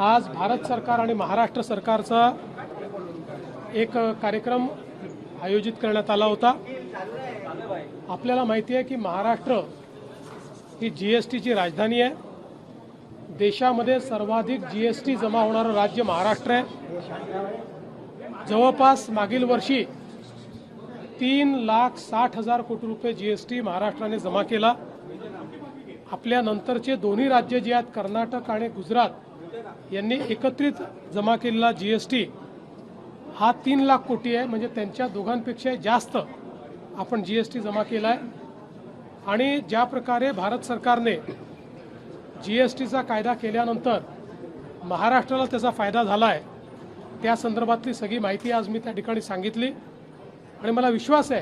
आज भारत सरकार आणि महाराष्ट्र सरकारचा एक कार्यक्रम आयोजित करण्यात आला होता। आपल्याला माहिती आहे की महाराष्ट्र ही जीएसटीची राजधानी आहे। देशामध्ये सर्वाधिक जीएसटी जमा होणारं राज्य महाराष्ट्र आहे। जवळपास मागील वर्षी 3,60,000 कोटी रुपये जीएसटी महाराष्ट्राने जमा केला। आपल्या नंतरचे दोन्ही राज्य जे आहेत कर्नाटक आणि गुजरात यांनी एकत्रित जमा केलेला जीएसटी हा 3 लाख कोटी आहे। म्हणजे त्यांच्या दोघांपेक्षा जास्त आपण जीएसटी जमा केला आहे। आणि ज्या प्रकारे भारत सरकारने जीएसटीचा कायदा केल्यानंतर महाराष्ट्राला त्याचा फायदा झाला आहे, त्या संदर्भातली सगळी माहिती आज मी त्या ठिकाणी सांगितली। आणि मला विश्वास आहे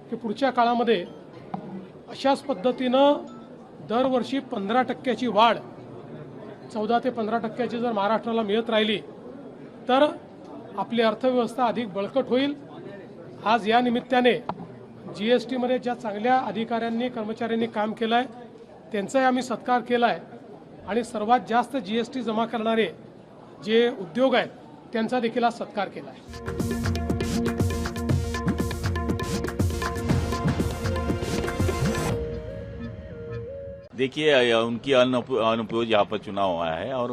की पुढच्या काळामध्ये अशाच पद्धतीनं दरवर्षी 15% वाढ 14 ते 15% जर महाराष्ट्राला मिळत राहिली तर आपली अर्थव्यवस्था अधिक बळकट होईल। आज या निमित्ताने जीएसटीमध्ये ज्या चांगल्या अधिकाऱ्यांनी कर्मचाऱ्यांनी काम केलं आहे त्यांचाही आम्ही सत्कार केला आहे। आणि सर्वात जास्त जीएसटी जमा करणारे जे उद्योग आहेत त्यांचा देखील आज सत्कार केला आहे। देखिए उनकी अनुपयोगी यहाँ पर चुनाव हुआ है और